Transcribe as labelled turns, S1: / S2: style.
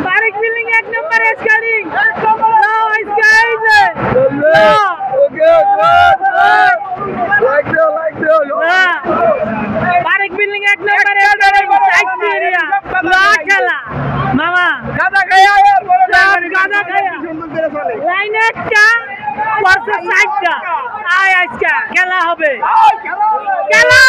S1: Barik Billing 1 number scoring. Barik Billing 1 number scoring. Nigeria. La khela. Mama. Gada khaya yaar. Gada khaya. Line একটা versus 60টা। আয় আজকে খেলা হবে। খেলা